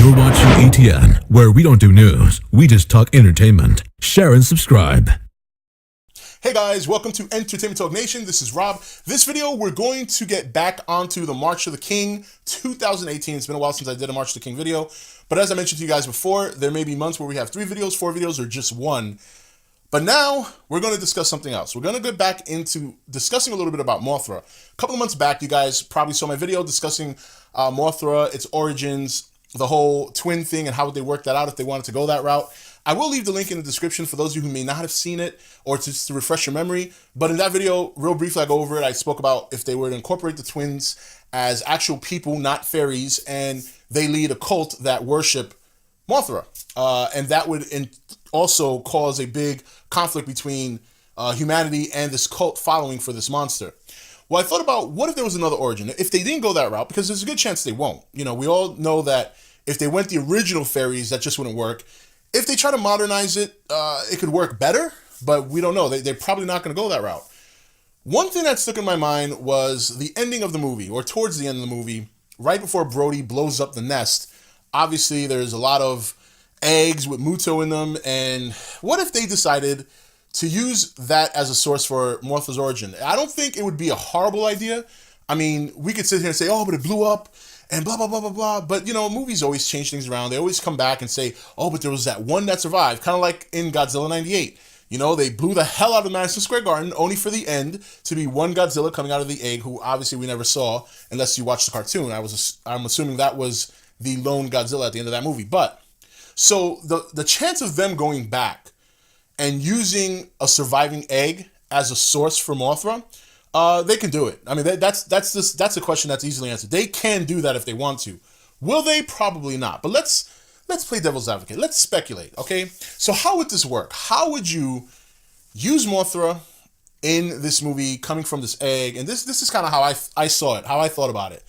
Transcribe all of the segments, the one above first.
You're watching ATN, where we don't do news, we just talk entertainment. Share and subscribe. Hey guys, welcome to Entertainment Talk Nation. This is Rob. This video, we're going to get back onto the March of the King 2018. It's been a while since I did a March of the King video, but as I mentioned to you guys before, there may be months where we have 3 videos, 4 videos, or just 1. But now we're going to discuss something else. We're going to get back into discussing a little bit about Mothra. A couple of months back, you guys probably saw my video discussing Mothra, its origins, the whole twin thing, and how would they work that out if they wanted to go that route. I will leave the link in the description for those of you who may not have seen it, or just to refresh your memory. But in that video, real briefly, I go over it. I spoke about if they were to incorporate the twins as actual people, not fairies, and they lead a cult that worship Mothra. And that would also cause a big conflict between humanity and this cult following for this monster. Well, I thought about, what if there was another origin? If they didn't go that route, because there's a good chance they won't. You know, we all know that if they went the original fairies, that just wouldn't work. If they try to modernize it, it could work better, but we don't know. They're probably not going to go that route. One thing that stuck in my mind was the ending of the movie, or towards the end of the movie, right before Brody blows up the nest. Obviously, there's a lot of eggs with Muto in them, and what if they decided to use that as a source for Mothra's origin? I don't think it would be a horrible idea. I mean, we could sit here and say, oh, but it blew up, and blah, blah, blah, blah, blah. But, you know, movies always change things around. They always come back and say, oh, but there was that one that survived. Kind of like in Godzilla 98. You know, they blew the hell out of Madison Square Garden, only for the end to be one Godzilla coming out of the egg, who obviously we never saw, unless you watched the cartoon. I'm assuming that was the lone Godzilla at the end of that movie. But, so the chance of them going back and using a surviving egg as a source for Mothra, they can do it. I mean, that's a question that's easily answered. They can do that if they want to. Will they? Probably not. But let's play devil's advocate. Let's speculate, okay? So how would this work? How would you use Mothra in this movie coming from this egg? And this is kind of how I saw it, how I thought about it.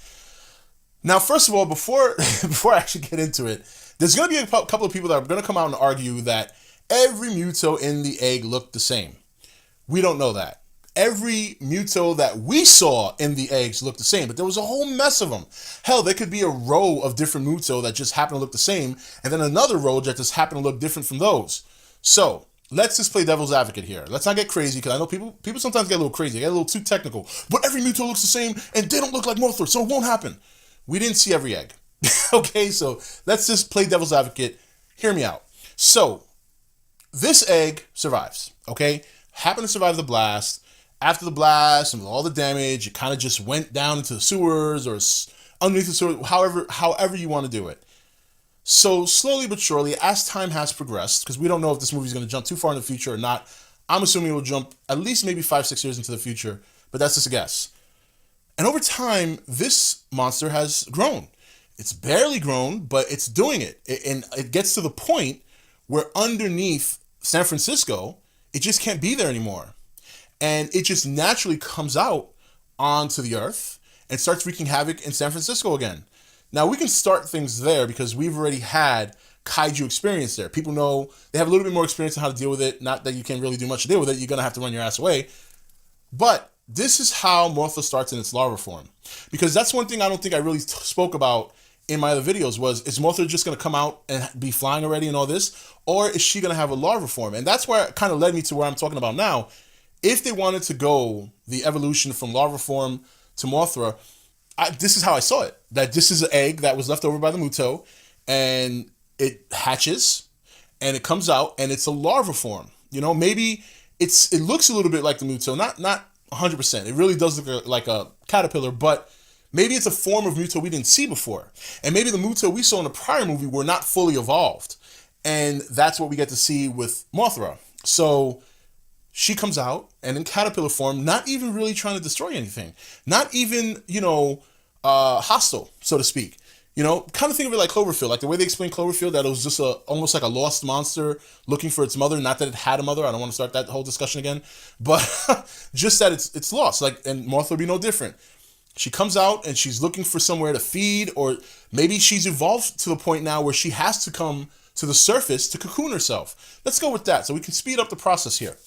Now, first of all, before I actually get into it, there's going to be a couple of people that are going to come out and argue that every Muto in the egg looked the same. We don't know that. Every Muto that we saw in the eggs looked the same, but there was a whole mess of them. Hell, there could be a row of different Muto that just happen to look the same, and then another row that just happen to look different from those. So, let's just play devil's advocate here. Let's not get crazy, because I know people sometimes get a little crazy, get a little too technical. But every Muto looks the same, and they don't look like Mothra, so it won't happen. We didn't see every egg. Okay, so let's just play devil's advocate. Hear me out. So, this egg survives, okay? Happened to survive the blast. After the blast and with all the damage, it kind of just went down into the sewers or underneath the sewer, however you want to do it. So slowly but surely, as time has progressed, because we don't know if this movie is going to jump too far in the future or not, I'm assuming it will jump at least maybe 5-6 years into the future, but that's just a guess. And over time, this monster has grown. It's barely grown, but it's doing it. And it gets to the point where underneath San Francisco, it just can't be there anymore. And it just naturally comes out onto the earth and starts wreaking havoc in San Francisco again. Now, we can start things there because we've already had kaiju experience there. People know, they have a little bit more experience on how to deal with it. Not that you can really do much to deal with it. You're going to have to run your ass away. But this is how Mothra starts in its larva form. Because that's one thing I don't think I really spoke about in my other videos was, is Mothra just going to come out and be flying already and all this? Or is she going to have a larva form? And that's where it kind of led me to where I'm talking about now. If they wanted to go the evolution from larva form to Mothra, this is how I saw it. That this is an egg that was left over by the Muto, and it hatches, and it comes out, and it's a larva form. You know, maybe it looks a little bit like the Muto, not 100%. It really does look like a caterpillar, but maybe it's a form of Muto we didn't see before. And maybe the Muto we saw in the prior movie were not fully evolved. And that's what we get to see with Mothra. So she comes out, and in caterpillar form, not even really trying to destroy anything. Not even, hostile, so to speak. You know, kind of think of it like Cloverfield. Like the way they explain Cloverfield, that it was just almost like a lost monster looking for its mother. Not that it had a mother. I don't want to start that whole discussion again. But just that it's lost. And Mothra would be no different. She comes out, and she's looking for somewhere to feed, or maybe she's evolved to the point now where she has to come to the surface to cocoon herself. Let's go with that so we can speed up the process here.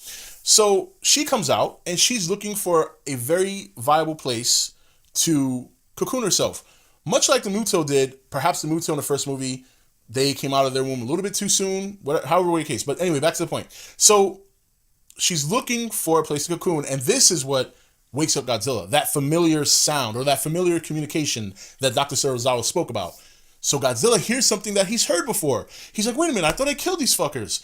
So she comes out, and she's looking for a very viable place to cocoon herself. Much like the Muto did, perhaps the Muto in the first movie they came out of their womb a little bit too soon, however way the case. But anyway, back to the point. So she's looking for a place to cocoon, and this is what wakes up Godzilla. That familiar sound, or that familiar communication that Dr. Serizawa spoke about. So Godzilla hears something that he's heard before. He's like, wait a minute, I thought I killed these fuckers.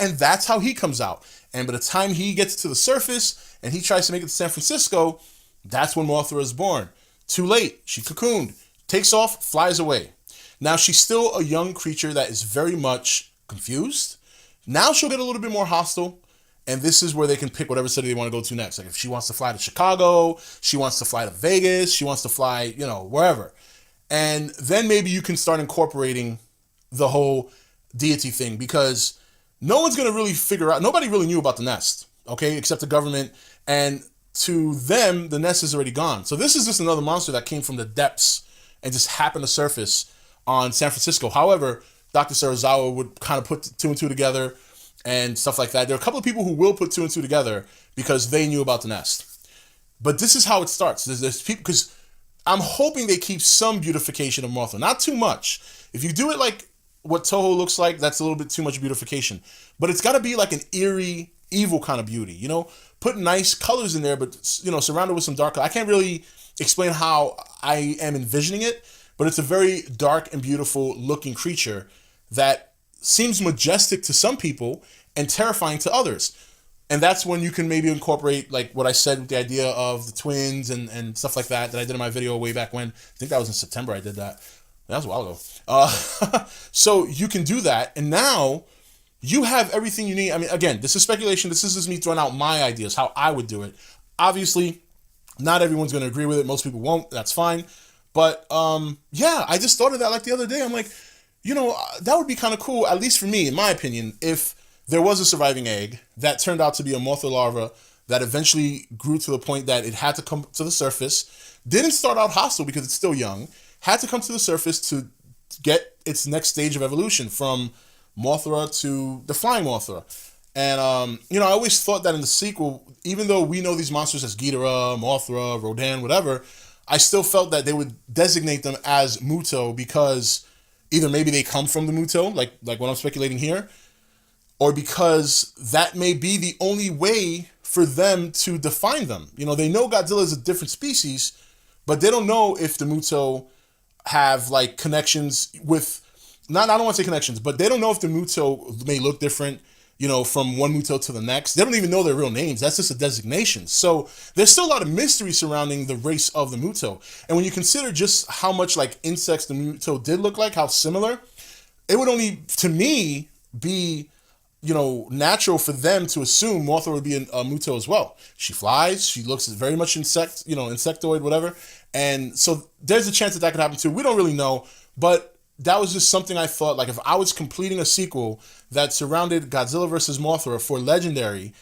And that's how he comes out. And by the time he gets to the surface and he tries to make it to San Francisco, that's when Mothra is born. Too late. She cocooned, takes off, flies away. Now she's still a young creature that is very much confused. Now she'll get a little bit more hostile. And this is where they can pick whatever city they want to go to next. Like if she wants to fly to Chicago, she wants to fly to Vegas, she wants to fly, wherever. And then maybe you can start incorporating the whole deity thing, because no one's going to really figure out, nobody really knew about the nest, okay, except the government. And to them, the nest is already gone. So this is just another monster that came from the depths and just happened to surface on San Francisco. However, Dr. Serizawa would kind of put two and two together and stuff like that. There are a couple of people who will put two and two together because they knew about the nest. But this is how it starts. There's people, because I'm hoping they keep some beautification of Mothra. Not too much. If you do it like what Toho looks like, that's a little bit too much beautification. But it's got to be like an eerie, evil kind of beauty, Put nice colors in there, but, surrounded with some dark color. I can't really explain how I am envisioning it, but it's a very dark and beautiful looking creature that seems majestic to some people and terrifying to others. And that's when you can maybe incorporate, like what I said with the idea of the twins and stuff like that I did in my video way back when. I think that was in September I did that. That was a while ago. So you can do that, and now you have everything you need. I mean, again, this is speculation. This is just me throwing out my ideas, how I would do it. Obviously, not everyone's going to agree with it. Most people won't. That's fine. But, yeah, I just thought of that like the other day. I'm like, that would be kind of cool, at least for me, in my opinion, if there was a surviving egg that turned out to be a Mothra larva that eventually grew to the point that it had to come to the surface, didn't start out hostile because it's still young, had to come to the surface to get its next stage of evolution from Mothra to the flying Mothra. And, I always thought that in the sequel, even though we know these monsters as Ghidorah, Mothra, Rodan, whatever, I still felt that they would designate them as Muto because either maybe they come from the Muto, like what I'm speculating here, or because that may be the only way for them to define them. They know Godzilla is a different species, but they don't know if the Muto have like connections with, I don't want to say connections, but they don't know if the Muto may look different, from one Muto to the next. They don't even know their real names. That's just a designation. So there's still a lot of mystery surrounding the race of the Muto. And when you consider just how much like insects the Muto did look like, how similar, it would only, to me, be, natural for them to assume Mothra would be a Muto as well. She flies. She looks very much insectoid, whatever. And so there's a chance that could happen too. We don't really know, but that was just something I thought, like if I was completing a sequel that surrounded Godzilla versus Mothra for Legendary,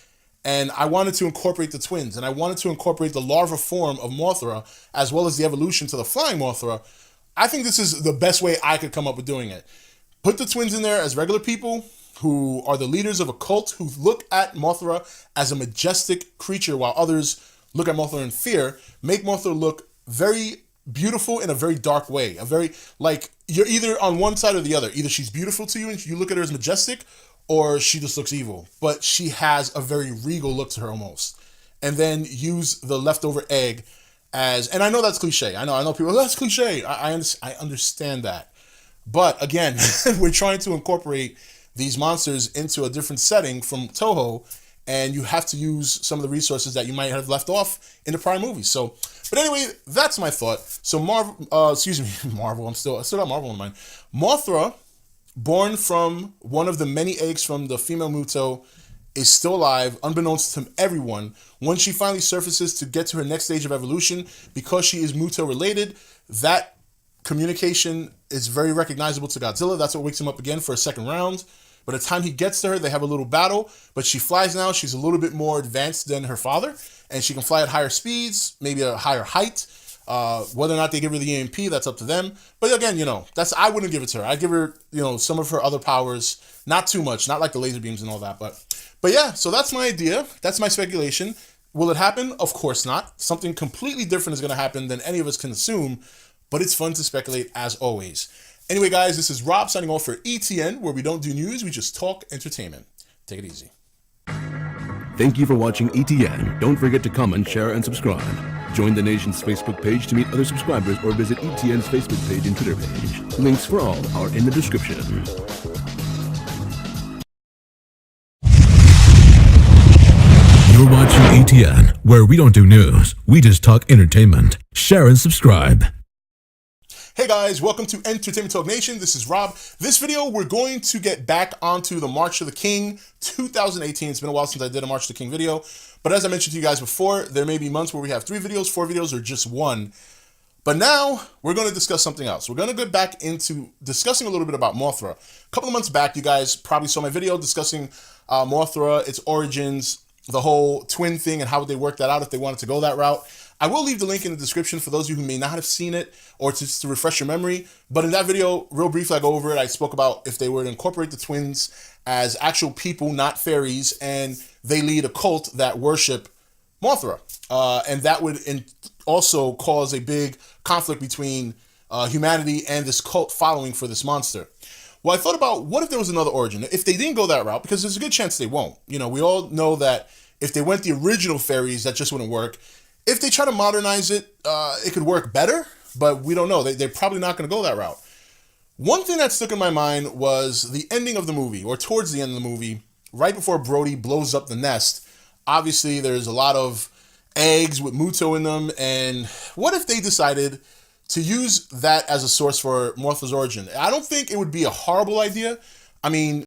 and I wanted to incorporate the twins, and I wanted to incorporate the larva form of Mothra, as well as the evolution to the flying Mothra, I think this is the best way I could come up with doing it. Put the twins in there as regular people who are the leaders of a cult who look at Mothra as a majestic creature while others look at Mothra in fear. Make Mothra look very beautiful in a very dark way. A very, like, you're either on one side or the other. Either she's beautiful to you and you look at her as majestic, or she just looks evil. But she has a very regal look to her almost. And then use the leftover egg as, and I know that's cliche. I know people, that's cliche. I understand that. But again, we're trying to incorporate these monsters into a different setting from Toho, and you have to use some of the resources that you might have left off in the prior movies. So, but anyway, that's my thought. So Marvel, I'm still got Marvel in mind. Mothra, born from one of the many eggs from the female Muto, is still alive, unbeknownst to everyone. When she finally surfaces to get to her next stage of evolution, because she is Muto related, that communication is very recognizable to Godzilla. That's what wakes him up again for a second round. By the time he gets to her, they have a little battle, but she flies now. She's a little bit more advanced than her father, and she can fly at higher speeds, maybe a higher height. Whether or not they give her the EMP, that's up to them. But again, I wouldn't give it to her. I'd give her, some of her other powers, not too much, not like the laser beams and all that. But yeah, so that's my idea. That's my speculation. Will it happen? Of course not. Something completely different is going to happen than any of us can assume, but it's fun to speculate as always. Anyway, guys, this is Rob signing off for ETN, where we don't do news, we just talk entertainment. Take it easy. Thank you for watching ETN. Don't forget to comment, share, and subscribe. Join the nation's Facebook page to meet other subscribers or visit ETN's Facebook page and Twitter page. Links for all are in the description. You're watching ETN, where we don't do news, we just talk entertainment. Share and subscribe. Hey guys, welcome to Entertainment Talk Nation. This is Rob. This video, we're going to get back onto the March of the King 2018. It's been a while since I did a March of the King video, but as I mentioned to you guys before, there may be months where we have 3 videos, 4 videos, or just 1. But now we're going to discuss something else. We're going to get back into discussing a little bit about Mothra. A couple of months back, you guys probably saw my video discussing Mothra, its origins, the whole twin thing, and how they work that out if they wanted to go that route. I will leave the link in the description for those of you who may not have seen it or just to refresh your memory. But in that video, real briefly, I go over it. I spoke about if they were to incorporate the twins as actual people, not fairies, and they lead a cult that worship Mothra. And that would also cause a big conflict between humanity and this cult following for this monster. Well, I thought about what if there was another origin? If they didn't go that route, because there's a good chance they won't. You know, we all know that if they went the original fairies, that just wouldn't work. If they try to modernize it, it could work better, but we don't know. They're probably not going to go that route. One thing that stuck in my mind was the ending of the movie, or towards the end of the movie, right before Brody blows up the nest. Obviously, there's a lot of eggs with Muto in them, and what if they decided to use that as a source for Mothra's origin? I don't think it would be a horrible idea. I mean,